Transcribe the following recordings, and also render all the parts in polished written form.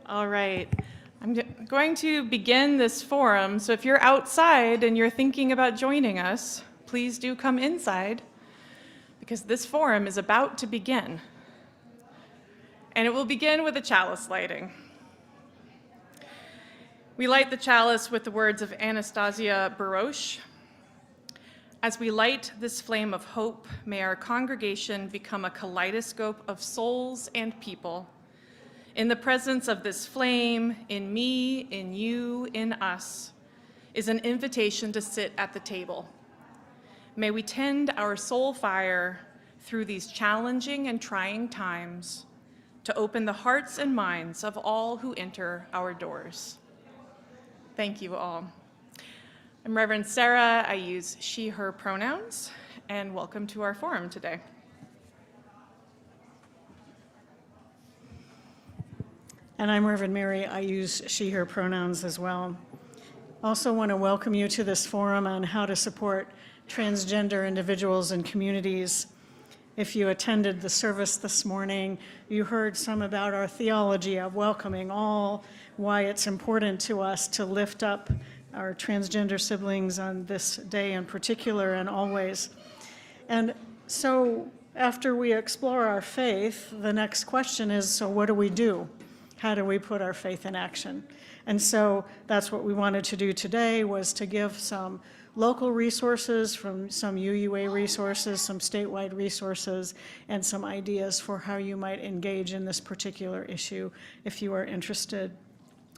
All right. Going to begin this forum, so if you're outside and you're thinking about joining us, please do come inside, because this forum is about to begin. And it will begin with a chalice lighting. We light the chalice with the words of Anastasia Baroche. As we light this flame of hope, may our congregation become a kaleidoscope of souls and people. In the presence of this flame, in me, in you, in us, is an invitation to sit at the table. May we tend our soul fire through these challenging and trying times to open the hearts and minds of all who enter our doors. Thank you all. I'm Reverend Sarah. I use she, her pronouns, and welcome to our forum today. And I'm Reverend Mary. I use she, her pronouns as well. Also want to welcome you to this forum on how to support transgender individuals and communities. If you attended the service this morning, you heard some about our theology of welcoming all, why it's important to us to lift up our transgender siblings on this day in particular and always. And so after we explore our faith, the next question is, so what do we do? How do we put our faith in action? And so that's what we wanted to do today, was to give some local resources from some UUA resources, some statewide resources, and some ideas for how you might engage in this particular issue if you are interested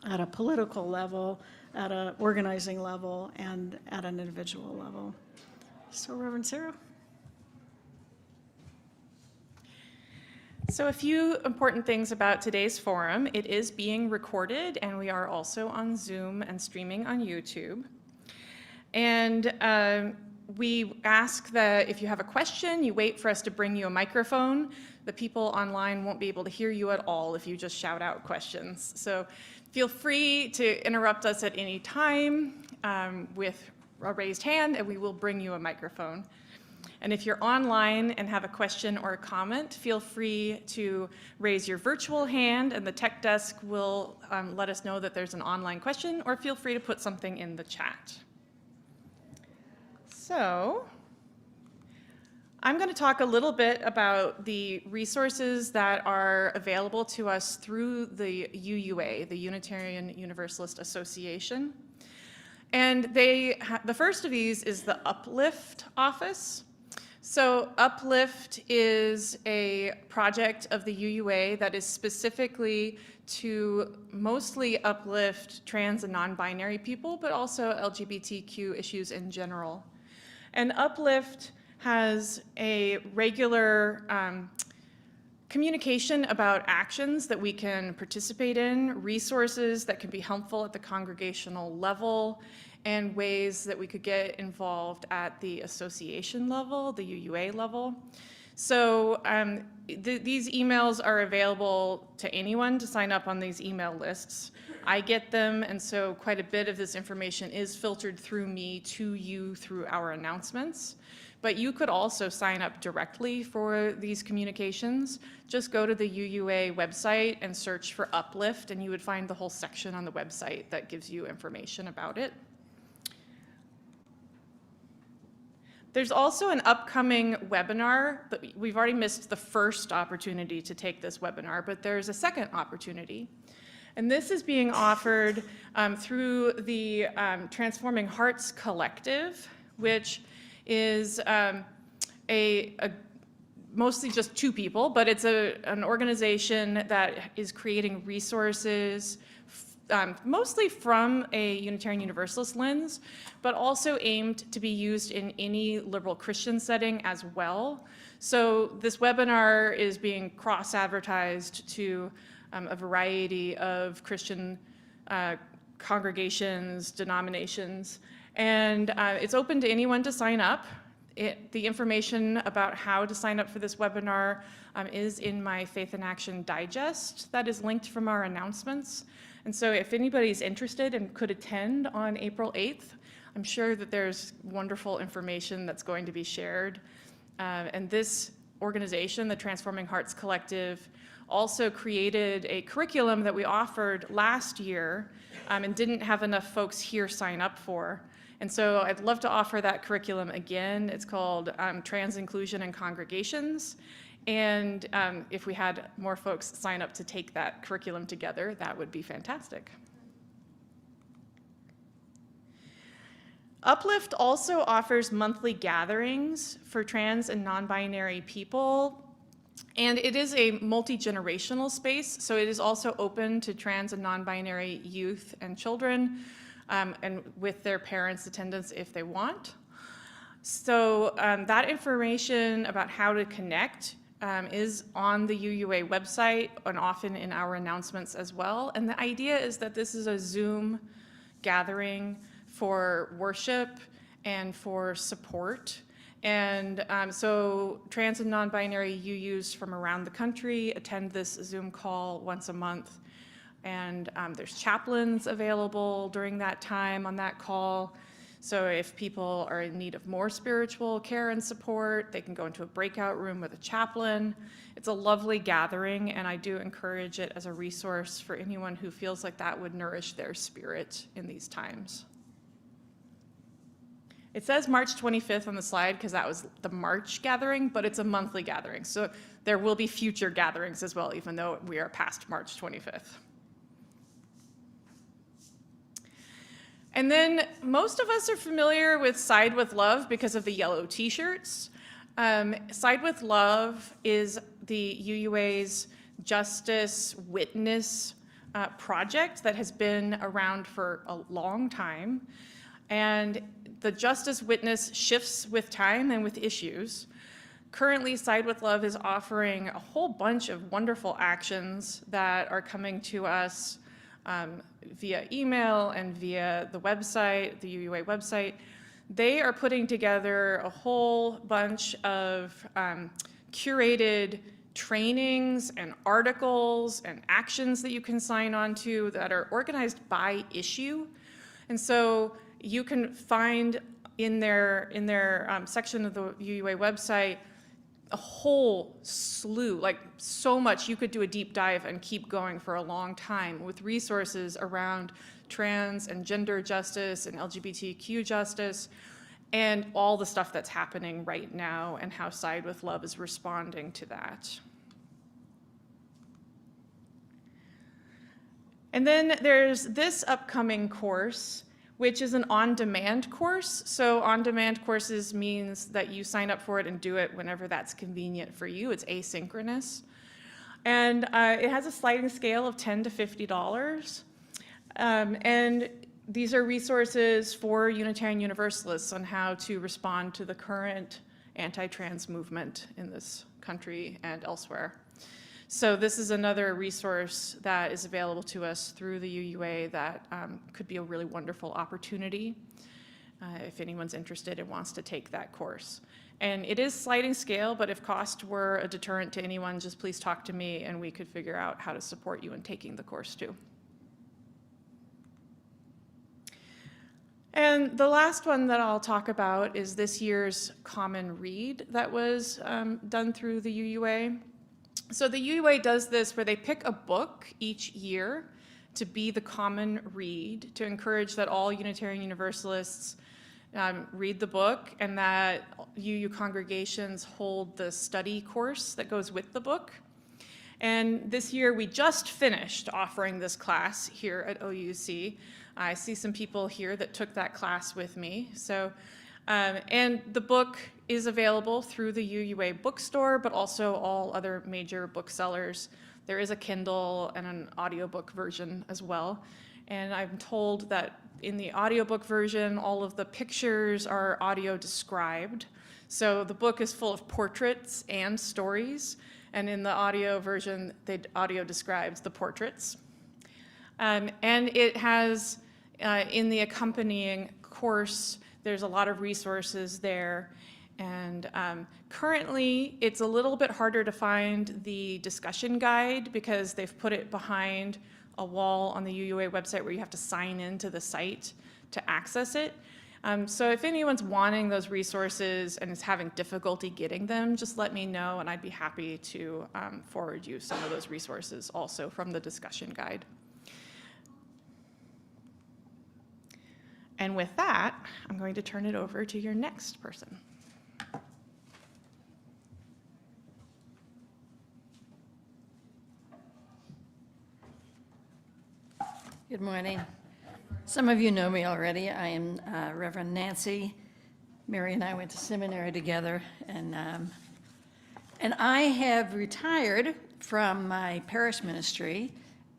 at a political level, at an organizing level, and at an individual level. So, Reverend Sarah. So a few important things about today's forum. It is being recorded, and we are also on Zoom and streaming on YouTube. And we ask that if you have a question, you wait for us to bring you a microphone. The people online won't be able to hear you at all if you just shout out questions. So feel free to interrupt us at any time with a raised hand, and we will bring you a microphone. And if you're online and have a question or a comment, feel free to raise your virtual hand, and the tech desk will let us know that there's an online question, or feel free to put something in the chat. So I'm going to talk a little bit about the resources that are available to us through the UUA, the Unitarian Universalist Association. And the first of these is the Uplift office. So Uplift is a project of the UUA that is specifically to mostly uplift trans and non-binary people, but also LGBTQ issues in general. And Uplift has a regular communication about actions that we can participate in, resources that can be helpful at the congregational level, and ways that we could get involved at the association level, the UUA level. So these emails are available to anyone to sign up on these email lists. I get them, and so quite a bit of this information is filtered through me to you through our announcements. But you could also sign up directly for these communications. Just go to the UUA website and search for Uplift, and you would find the whole section on the website that gives you information about it. There's also an upcoming webinar, but we've already missed the first opportunity to take this webinar, but there's a second opportunity. And this is being offered through the Transforming Hearts Collective, which is mostly just two people, but it's an organization that is creating resources mostly from a Unitarian Universalist lens, but also aimed to be used in any liberal Christian setting as well. So this webinar is being cross-advertised to a variety of Christian congregations, denominations, and it's open to anyone to sign up. The information about how to sign up for this webinar is in my Faith in Action Digest that is linked from our announcements. And so if anybody's interested and could attend on April 8th, I'm sure that there's wonderful information that's going to be shared. And this organization, the Transforming Hearts Collective, also created a curriculum that we offered last year and didn't have enough folks here sign up for. And so I'd love to offer that curriculum again. It's called Trans Inclusion in Congregations. And if we had more folks sign up to take that curriculum together, that would be fantastic. Uplift also offers monthly gatherings for trans and non-binary people. And it is a multi-generational space, so it is also open to trans and non-binary youth and children, and with their parents' attendance if they want. So that information about how to connect is on the UUA website and often in our announcements as well. And the idea is that this is a Zoom gathering for worship and for support. And so trans and non-binary UUs from around the country attend this Zoom call once a month. And there's chaplains available during that time on that call. So if people are in need of more spiritual care and support, they can go into a breakout room with a chaplain. It's a lovely gathering, and I do encourage it as a resource for anyone who feels like that would nourish their spirit in these times. It says March 25th on the slide because that was the March gathering, but it's a monthly gathering. So there will be future gatherings as well, even though we are past March 25th. And then most of us are familiar with Side with Love because of the yellow t-shirts. Side with Love is the UUA's Justice Witness project that has been around for a long time. And the Justice Witness shifts with time and with issues. Currently, Side with Love is offering a whole bunch of wonderful actions that are coming to us via email and via the website, the UUA website. They are putting together a whole bunch of curated trainings and articles and actions that you can sign on to that are organized by issue. And so you can find in their section of the UUA website a whole slew, like so much. You could do a deep dive and keep going for a long time with resources around trans and gender justice and LGBTQ justice and all the stuff that's happening right now and how Side with Love is responding to that. And then there's this upcoming course, which is an on-demand course. So on-demand courses means that you sign up for it and do it whenever that's convenient for you. It's asynchronous. And it has a sliding scale of $10 to $50. And these are resources for Unitarian Universalists on how to respond to the current anti-trans movement in this country and elsewhere. So this is another resource that is available to us through the UUA that could be a really wonderful opportunity if anyone's interested and wants to take that course. And it is sliding scale, but if cost were a deterrent to anyone, just please talk to me and we could figure out how to support you in taking the course too. And the last one that I'll talk about is this year's Common Read that was done through the UUA. So the UUA does this where they pick a book each year to be the common read, to encourage that all Unitarian Universalists read the book and that UU congregations hold the study course that goes with the book. And this year we just finished offering this class here at OUC. I see some people here that took that class with me. So, and the book is available through the UUA bookstore, but also all other major booksellers. There is a Kindle and an audiobook version as well. And I'm told that in the audiobook version, all of the pictures are audio described. So the book is full of portraits and stories. And in the audio version, the audio describes the portraits. And it has, in the accompanying course, there's a lot of resources there. And currently, it's a little bit harder to find the discussion guide because they've put it behind a wall on the UUA website where you have to sign into the site to access it. So if anyone's wanting those resources and is having difficulty getting them, just let me know, and I'd be happy to forward you some of those resources also from the discussion guide. And with that, I'm going to turn it over to your next person. Good morning. Some of you know me already. I am Reverend Nancy. Mary and I went to seminary together, and I have retired from my parish ministry,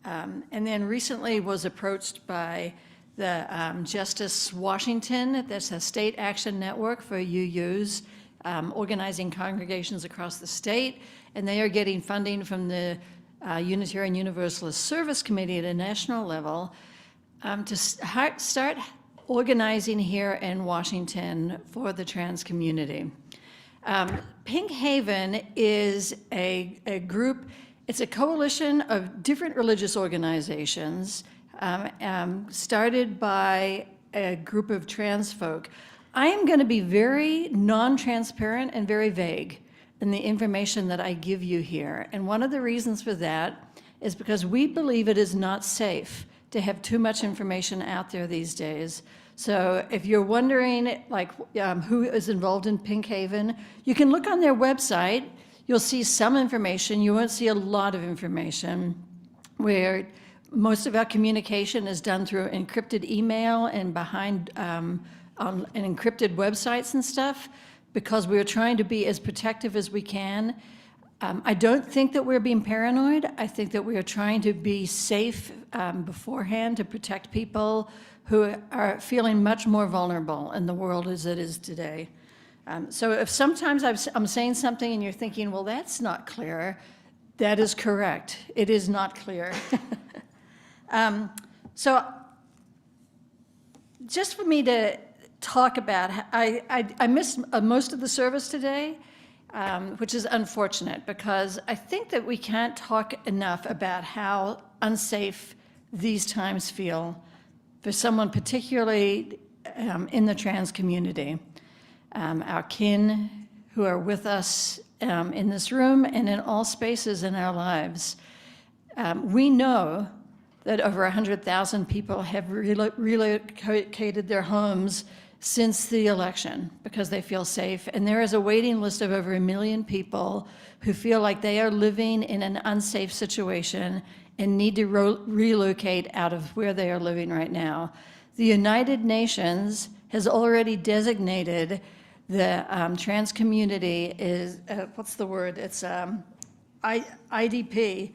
and then recently was approached by the Justice Washington, that's a state action network for UUs, organizing congregations across the state, and they are getting funding from the Unitarian Universalist Service Committee at a national level to start organizing here in Washington for the trans community. Pink Haven is a group, it's a coalition of different religious organizations started by a group of trans folk. I am going to be very non-transparent and very vague in the information that I give you here. And one of the reasons for that is because we believe it is not safe to have too much information out there these days. So if you're wondering like who is involved in Pink Haven, you can look on their website. You'll see some information. You won't see a lot of information, where most of our communication is done through encrypted email and behind on encrypted websites and stuff, because we're trying to be as protective as we can. I don't think that we're being paranoid. I think that we are trying to be safe beforehand to protect people who are feeling much more vulnerable in the world as it is today. So if sometimes I'm saying something and you're thinking, well, that's not clear, that is correct. It is not clear. So just for me to talk about, I missed most of the service today, which is unfortunate, because I think that we can't talk enough about how unsafe these times feel for someone particularly in the trans community. Our kin who are with us in this room and in all spaces in our lives. We know that over 100,000 people have relocated their homes since the election because they feel safe. And there is a waiting list of over 1 million people who feel like they are living in an unsafe situation and need to relocate out of where they are living right now. The United Nations has already designated the trans community is, what's the word? It's IDP,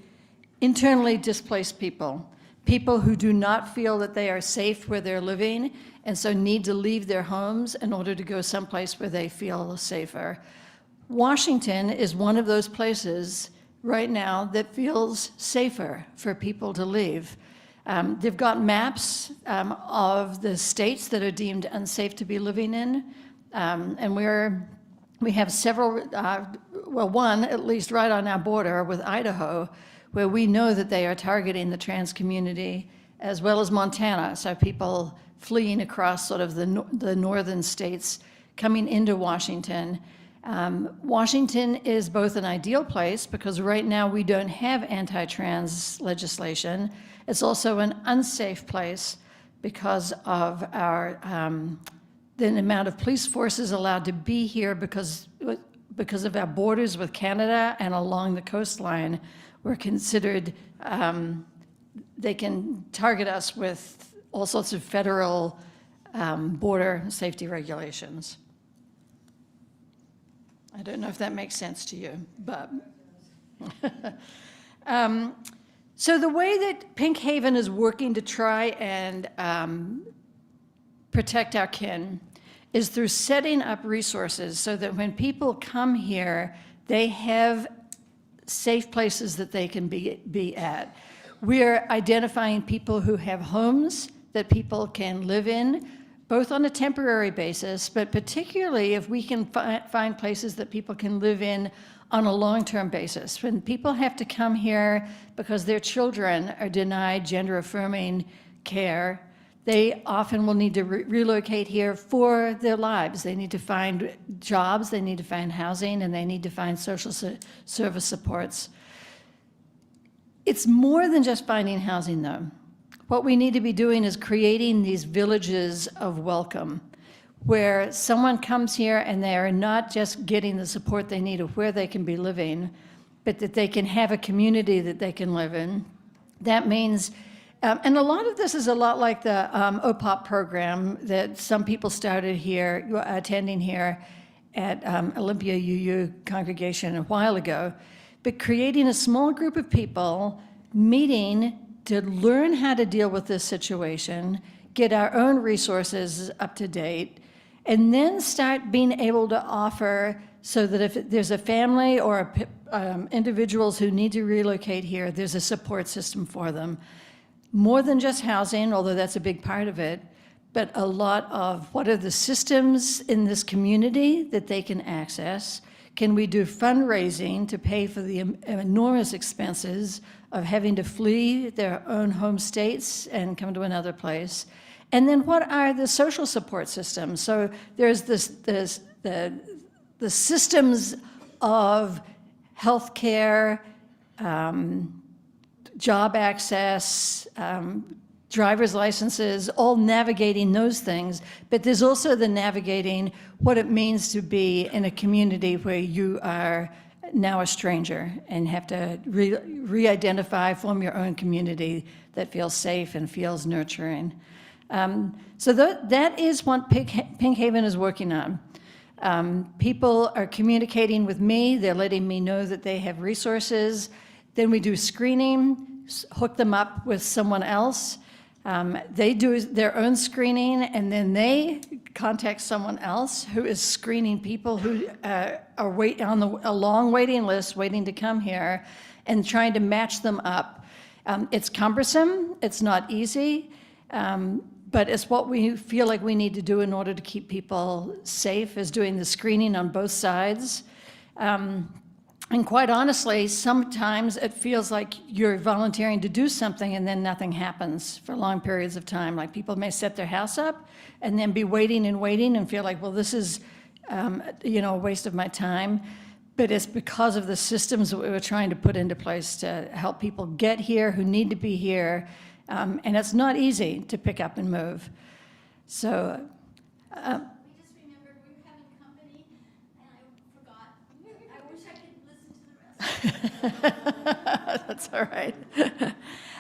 internally displaced people. People who do not feel that they are safe where they're living and so need to leave their homes in order to go someplace where they feel safer. Washington is one of those places right now that feels safer for people to leave. They've got maps of the states that are deemed unsafe to be living in, and we have several, well, one at least right on our border with Idaho, where we know that they are targeting the trans community, as well as Montana, so people fleeing across sort of the northern states coming into Washington. Washington is both an ideal place because right now we don't have anti-trans legislation. It's also an unsafe place because of our the amount of police forces allowed to be here because of our borders with Canada and along the coastline. We're considered, they can target us with all sorts of federal border safety regulations. I don't know if that makes sense to you, but. So the way that Pink Haven is working to try and protect our kin is through setting up resources so that when people come here, they have safe places that they can be at. We're identifying people who have homes that people can live in, both on a temporary basis, but particularly if we can find places that people can live in on a long-term basis. When people have to come here because their children are denied gender-affirming care, They often will need to relocate here for their lives. They need to find jobs, they need to find housing, and they need to find social service supports. It's more than just finding housing, though. What we need to be doing is creating these villages of welcome, where someone comes here and they are not just getting the support they need of where they can be living, but that they can have a community that they can live in. That means, and a lot of this is a lot like the OPOP program that some people started here, attending here at Olympia UU congregation a while ago, but creating a small group of people meeting to learn how to deal with this situation, get our own resources up to date, and then start being able to offer so that if there's a family or individuals who need to relocate here, there's a support system for them. More than just housing, although that's a big part of it, but a lot of what are the systems in this community that they can access? Can we do fundraising to pay for the enormous expenses of having to flee their own home states and come to another place? And then what are the social support systems? So there's the systems of healthcare, job access, driver's licenses, all navigating those things, but there's also the navigating what it means to be in a community where you are now a stranger and have to re-identify, form your own community that feels safe and feels nurturing. So that is what Pink Haven is working on. People are communicating with me, they're letting me know that they have resources. Then we do screening, hook them up with someone else. They do their own screening, and then they contact someone else who is screening people who are on a long waiting list, waiting to come here, and trying to match them up. It's cumbersome, it's not easy, but it's what we feel like we need to do in order to keep people safe, is doing the screening on both sides. And quite honestly, sometimes it feels like you're volunteering to do something and then nothing happens for long periods of time. Like people may set their house up and then be waiting and feel like, well, this is a waste of my time. But it's because of the systems that we were trying to put into place to help people get here who need to be here. And it's not easy to pick up and move. So. We just remembered we were having company, and I forgot. I wish I could listen to the rest. That's all right.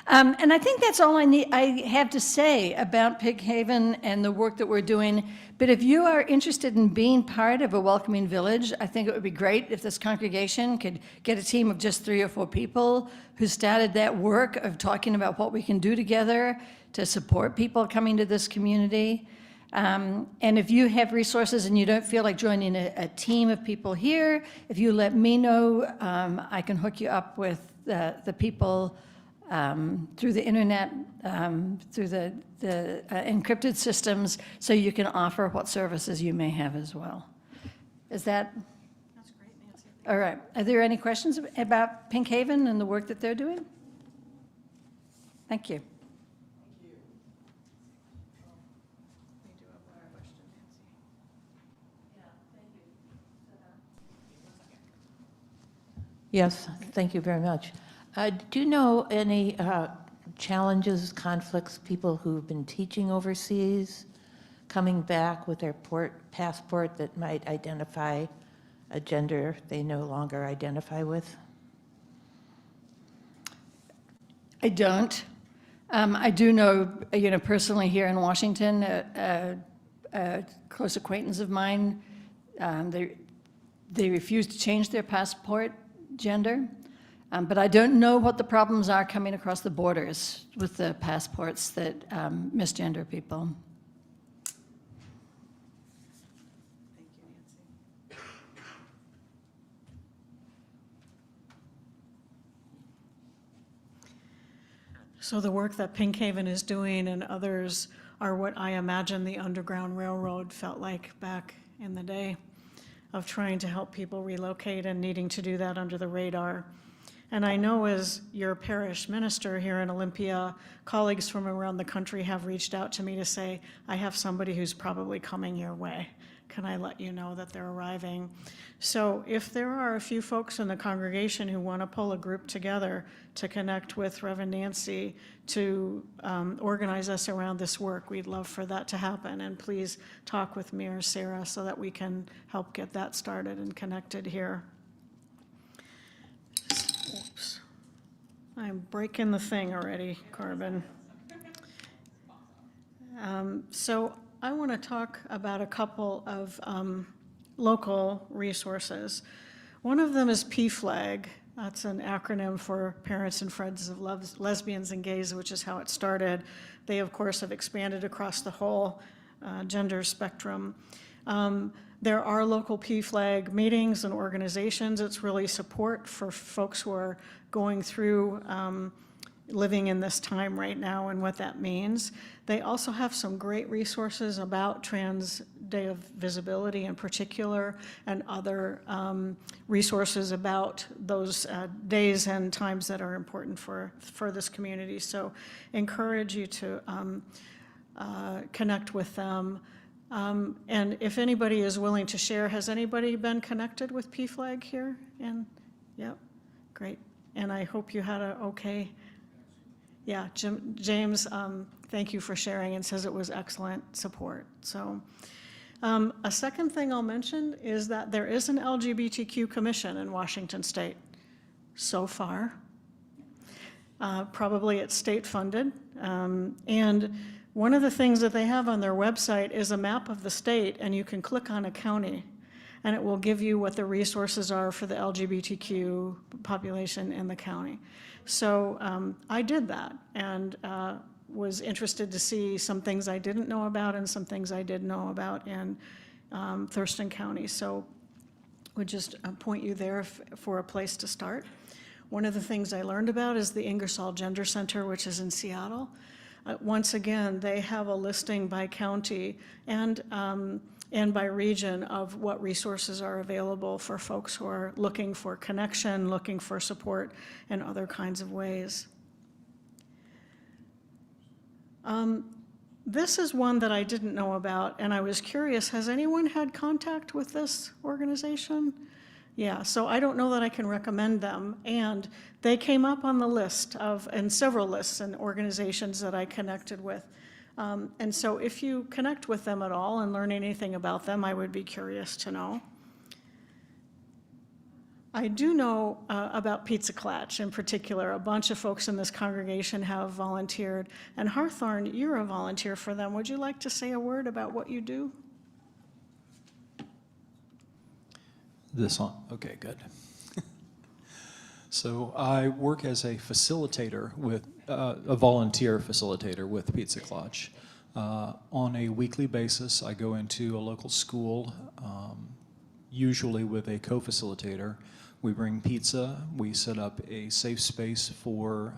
And I think that's all I have to say about Pig Haven and the work that we're doing. But if you are interested in being part of a welcoming village, I think it would be great if this congregation could get a team of just 3 or 4 people who started that work of talking about what we can do together to support people coming to this community. And if you have resources and you don't feel like joining a team of people here, if you let me know, I can hook you up with the people through the internet, through the encrypted systems, so you can offer what services you may have as well. Is that? That's great, Nancy. All right. Are there any questions about Pink Haven and the work that they're doing? Thank you. Yes, thank you very much. Do you know any challenges, conflicts, people who've been teaching overseas, coming back with their passport that might identify a gender they no longer identify with? I don't. I do know, personally here in Washington, a close acquaintance of mine, they refused to change their passport gender, but I don't know what the problems are coming across the borders with the passports that misgender people. Thank you, Nancy. So the work that Pink Haven is doing and others are what I imagine the Underground Railroad felt like back in the day, of trying to help people relocate and needing to do that under the radar. And I know as your parish minister here in Olympia, colleagues from around the country have reached out to me to say, I have somebody who's probably coming your way. Can I let you know that they're arriving? So if there are a few folks in the congregation who want to pull a group together to connect with Reverend Nancy to organize us around this work, we'd love for that to happen. And please talk with me or Sarah so that we can help get that started and connected here. Oops. I'm breaking the thing already, Corbin. So I want to talk about a couple of local resources. One of them is PFLAG. That's an acronym for Parents and Friends of Lesbians and Gays, which is how it started. They, of course, have expanded across the whole gender spectrum. There are local PFLAG meetings and organizations. It's really support for folks who are going through living in this time right now and what that means. They also have some great resources about Trans Day of Visibility in particular, and other resources about those days and times that are important for this community. So encourage you to connect with them. And if anybody is willing to share, has anybody been connected with PFLAG here? And yep, great. And I hope you had a okay. Yeah, James, thank you for sharing, and says it was excellent support. So a second thing I'll mention is that there is an LGBTQ commission in Washington State so far. Probably it's state funded. And one of the things that they have on their website is a map of the state, and you can click on a county, and it will give you what the resources are for the LGBTQ population in the county. So I did that, and was interested to see some things I didn't know about and some things I did know about in Thurston County. So would just point you there for a place to start. One of the things I learned about is the Ingersoll Gender Center, which is in Seattle. Once again, they have a listing by county and by region of what resources are available for folks who are looking for connection, looking for support in other kinds of ways. This is one that I didn't know about, and I was curious, has anyone had contact with this organization? Yeah, so I don't know that I can recommend them, and they came up on the list and several lists and organizations that I connected with. And so if you connect with them at all and learn anything about them, I would be curious to know. I do know about Pizza Klatch in particular. A bunch of folks in this congregation have volunteered. And Hawthorne, you're a volunteer for them. Would you like to say a word about what you do? This on? Okay, good. So I work as a facilitator with, a volunteer facilitator with Pizza Klatch. On a weekly basis, I go into a local school, usually with a co-facilitator. We bring pizza, we set up a safe space for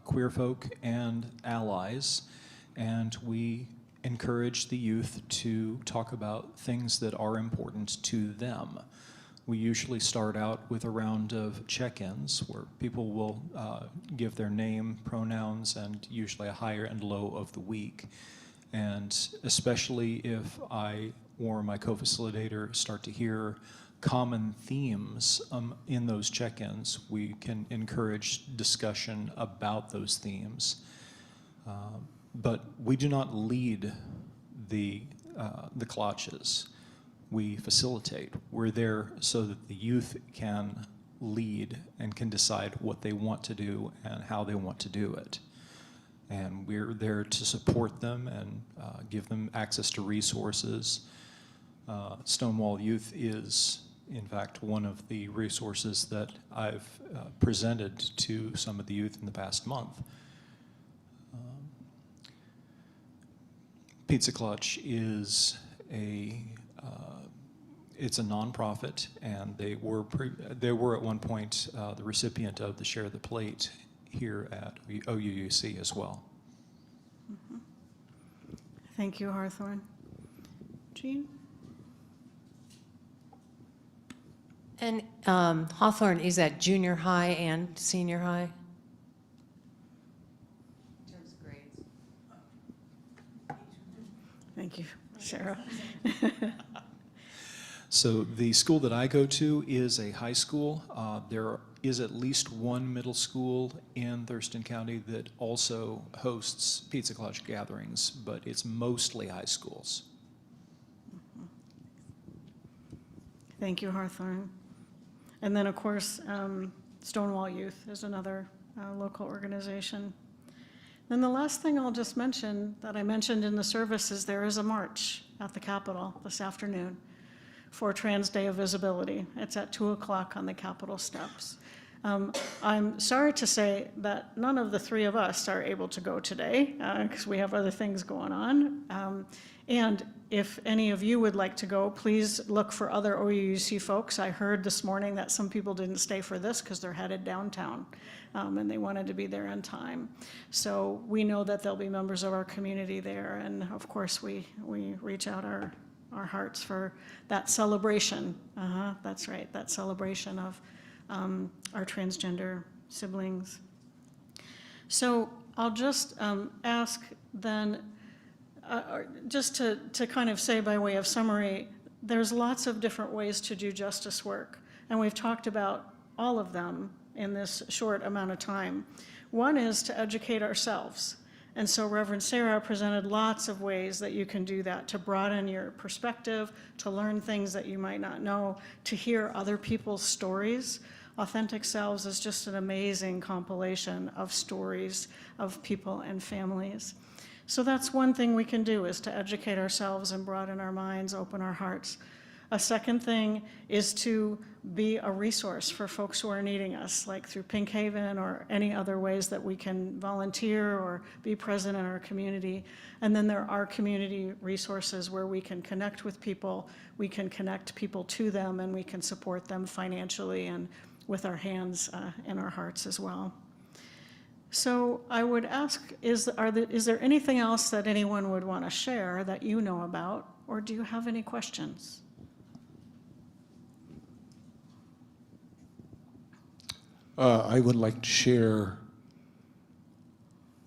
queer folk and allies, and we encourage the youth to talk about things that are important to them. We usually start out with a round of check-ins where people will give their name, pronouns, and usually a higher and low of the week. And especially if I or my co-facilitator start to hear common themes in those check-ins, we can encourage discussion about those themes. But we do not lead the Klatches. We facilitate. We're there so that the youth can lead and can decide what they want to do and how they want to do it. And we're there to support them and give them access to resources. Stonewall Youth is, in fact, one of the resources that I've presented to some of the youth in the past month. Pizza Klatch is it's a nonprofit, and they were at one point the recipient of the Share the Plate here at OUUC as well. Mm-hmm. Thank you, Hawthorne. Jean? And Hawthorne, is that junior high and senior high? In terms of grades. Thank you, Sarah. So the school that I go to is a high school. There is at least one middle school in Thurston County that also hosts Pizza Clutch gatherings, but it's mostly high schools. Thank you, Hawthorne. And then, of course, Stonewall Youth is another local organization. Then the last thing I'll just mention that I mentioned in the service is there is a march at the Capitol this afternoon for Trans Day of Visibility. It's at 2 o'clock on the Capitol steps. I'm sorry to say that none of the three of us are able to go today because we have other things going on. And if any of you would like to go, please look for other OUC folks. I heard this morning that some people didn't stay for this because they're headed downtown and they wanted to be there in time. So we know that there'll be members of our community there. And of course, we reach out our hearts for that celebration. That's right, that celebration of our transgender siblings. So I'll just ask then, just to kind of say by way of summary, there's lots of different ways to do justice work, and we've talked about all of them in this short amount of time. One is to educate ourselves. And so Reverend Sarah presented lots of ways that you can do that, to broaden your perspective, to learn things that you might not know, to hear other people's stories. Authentic Selves is just an amazing compilation of stories of people and families. So that's one thing we can do, is to educate ourselves and broaden our minds, open our hearts. A second thing is to be a resource for folks who are needing us, like through Pink Haven or any other ways that we can volunteer or be present in our community. And then there are community resources where we can connect with people, we can connect people to them, and we can support them financially and with our hands and our hearts as well. So I would ask, is there anything else that anyone would want to share that you know about, or do you have any questions? I would like to share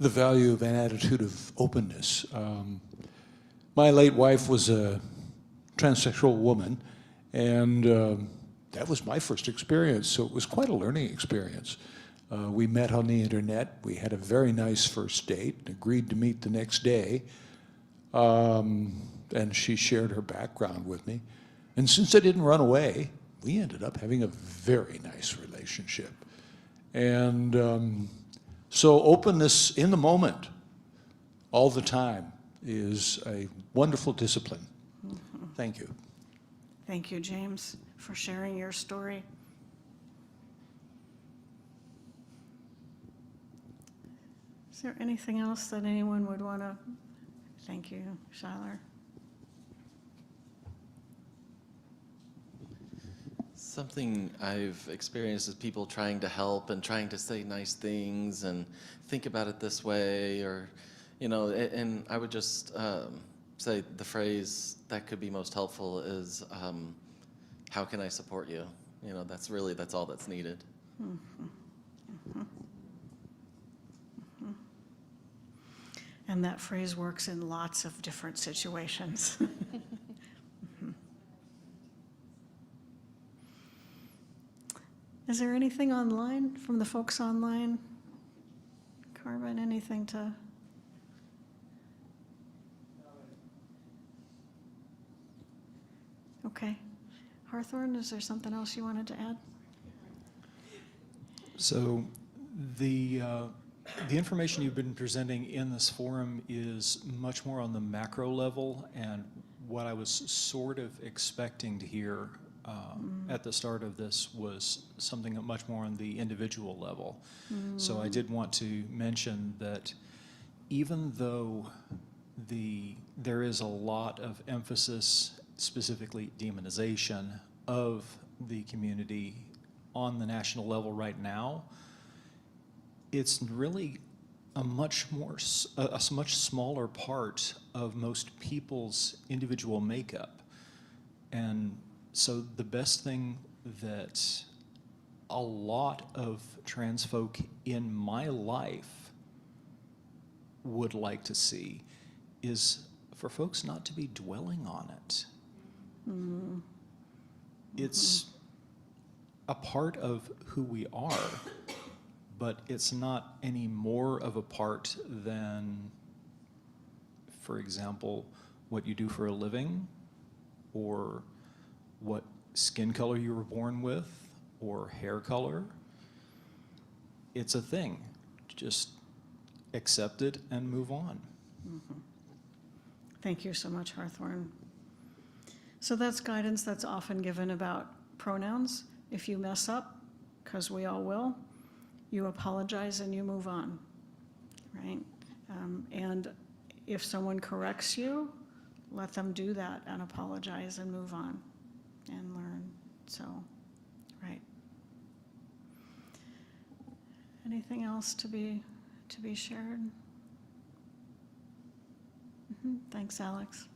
the value of an attitude of openness. My late wife was a transsexual woman, and that was my first experience, so it was quite a learning experience. We met on the internet. We had a very nice first date, agreed to meet the next day, and she shared her background with me. And since I didn't run away, we ended up having a very nice relationship. And so openness in the moment, all the time, is a wonderful discipline. Mm-hmm. Thank you. Thank you, James, for sharing your story. Is there anything else that anyone would want to? Thank you, Shylar. Something I've experienced is people trying to help and trying to say nice things and think about it this way, or, you know, and I would just say the phrase that could be most helpful is, how can I support you? You know, that's all that's needed. Mm-hmm. Mm-hmm. Mm-hmm. And that phrase works in lots of different situations. Is there anything online from the folks online? Carmen, anything to? Okay. Hawthorne, is there something else you wanted to add? So the information you've been presenting in this forum is much more on the macro level, and what I was sort of expecting to hear at the start of this was something much more on the individual level. So I did want to mention that even though there is a lot of emphasis, specifically demonization of the community on the national level right now, it's really a much smaller part of most people's individual makeup. And so the best thing that a lot of trans folk in my life would like to see is for folks not to be dwelling on it. It's a part of who we are, but it's not any more of a part than, for example, what you do for a living, or what skin color you were born with, or hair color. It's a thing. Just accept it and move on. Thank you so much, Hawthorne. So that's guidance that's often given about pronouns. If you mess up, because we all will, you apologize and you move on, right? And if someone corrects you, let them do that and apologize and move on and learn. So, right. Anything else to be shared? Thanks, Alex.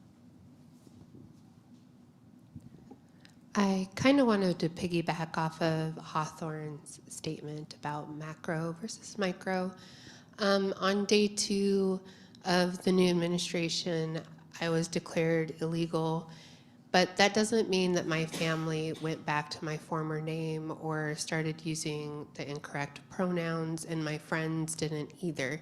I kind of wanted to piggyback off of Hawthorne's statement about macro versus micro. On day 2 of the new administration, I was declared illegal, but that doesn't mean that my family went back to my former name or started using the incorrect pronouns, and my friends didn't either.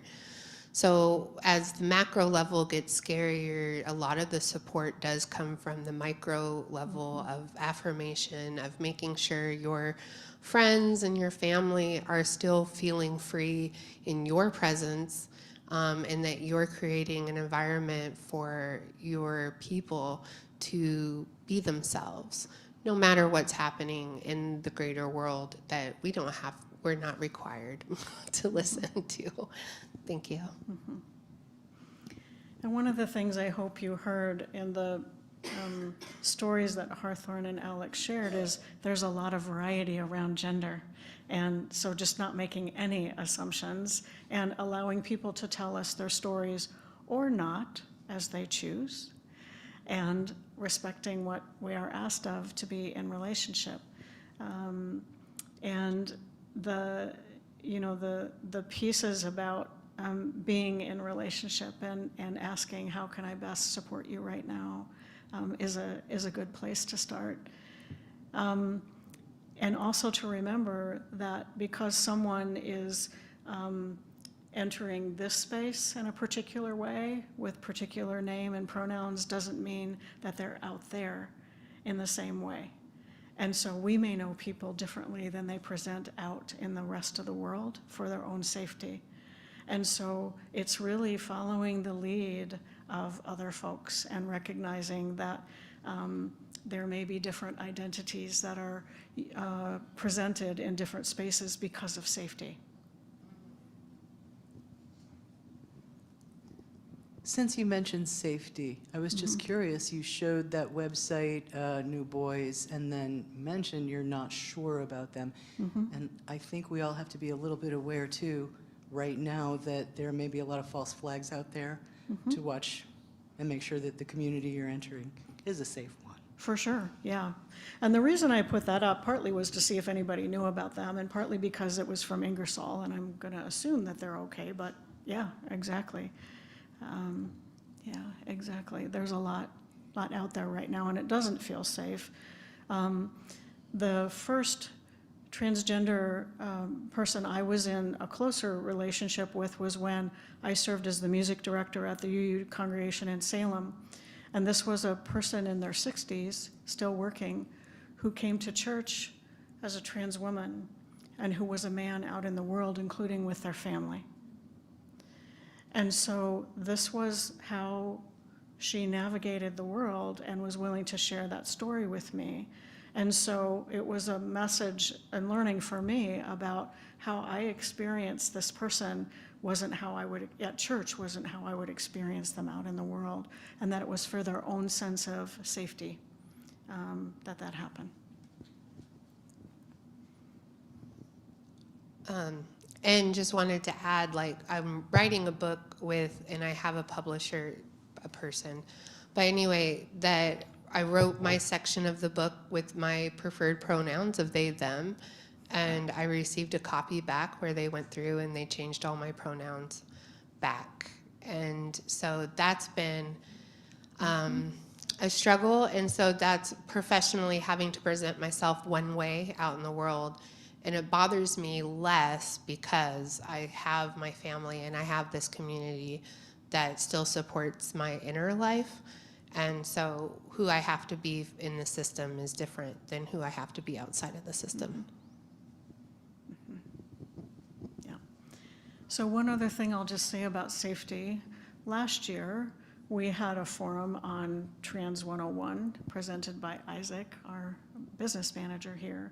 So as the macro level gets scarier, a lot of the support does come from the micro level of affirmation, of making sure your friends and your family are still feeling free in your presence, and that you're creating an environment for your people to be themselves, no matter what's happening in the greater world that we're not required to listen to. Thank you. And one of the things I hope you heard in the stories that Hawthorne and Alex shared is there's a lot of variety around gender. And so just not making any assumptions and allowing people to tell us their stories or not as they choose, and respecting what we are asked of to be in relationship. And the pieces about being in relationship and asking how can I best support you right now is a good place to start. And also to remember that because someone is entering this space in a particular way with particular name and pronouns doesn't mean that they're out there in the same way. And so we may know people differently than they present out in the rest of the world for their own safety. And so it's really following the lead of other folks and recognizing that there may be different identities that are presented in different spaces because of safety. Since you mentioned safety, I was just curious. You showed that website, New Boys, and then mentioned you're not sure about them. And I think we all have to be a little bit aware, too, right now, that there may be a lot of false flags out there to watch and make sure that the community you're entering is a safe one. For sure, yeah. And the reason I put that up partly was to see if anybody knew about them, and partly because it was from Ingersoll, and I'm going to assume that they're okay, but yeah, exactly. Yeah, exactly. There's a lot out there right now, and it doesn't feel safe. The first transgender person I was in a closer relationship with was when I served as the music director at the UU congregation in Salem. And this was a person in their 60s, still working, who came to church as a trans woman and who was a man out in the world, including with their family. And so this was how she navigated the world and was willing to share that story with me. And so it was a message and learning for me about how I experienced this person wasn't how I would, at church, wasn't how I would experience them out in the world, and that it was for their own sense of safety that happened. And just wanted to add, like, I'm writing a book with, and I have a publisher, a person, but anyway, that I wrote my section of the book with my preferred pronouns of they, them, and I received a copy back where they went through and they changed all my pronouns back. And so that's been a struggle, and so that's professionally having to present myself one way out in the world. And it bothers me less because I have my family and I have this community that still supports my inner life. And so who I have to be in the system is different than who I have to be outside of the system. Yeah. So one other thing I'll just say about safety. Last year, we had a forum on Trans 101 presented by Isaac, our business manager here.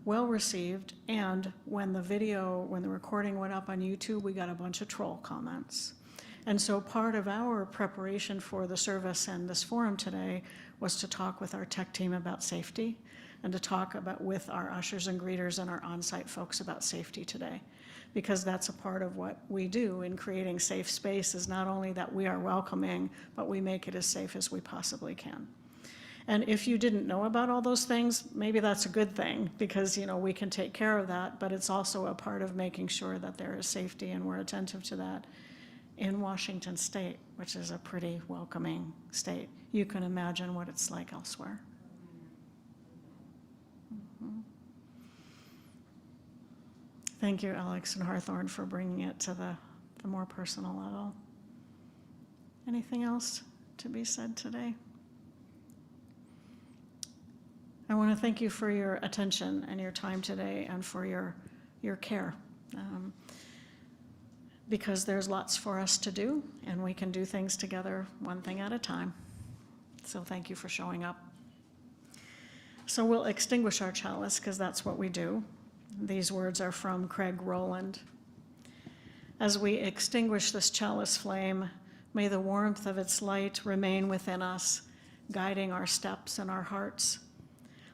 Well received, and when the recording went up on YouTube, we got a bunch of troll comments. And so part of our preparation for the service and this forum today was to talk with our tech team about safety and to talk about with our ushers and greeters and our on-site folks about safety today. Because that's a part of what we do in creating safe space, is not only that we are welcoming, but we make it as safe as we possibly can. And if you didn't know about all those things, maybe that's a good thing, because we can take care of that, but it's also a part of making sure that there is safety, and we're attentive to that in Washington State, which is a pretty welcoming state. You can imagine what it's like elsewhere. Thank you, Alex and Hawthorne, for bringing it to the more personal level. Anything else to be said today? I want to thank you for your attention and your time today and for your care. Because there's lots for us to do, and we can do things together one thing at a time. So thank you for showing up. So we'll extinguish our chalice, because that's what we do. These words are from Craig Rowland. As we extinguish this chalice flame, may the warmth of its light remain within us, guiding our steps and our hearts.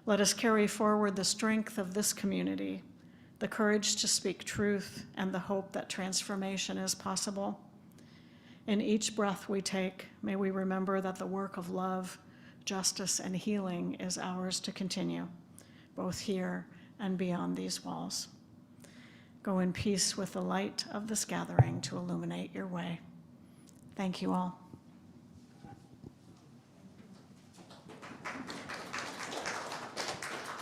Let us carry forward the strength of this community, the courage to speak truth, and the hope that transformation is possible. In each breath we take, may we remember that the work of love, justice, and healing is ours to continue, both here and beyond these walls. Go in peace with the light of this gathering to illuminate your way. Thank you all.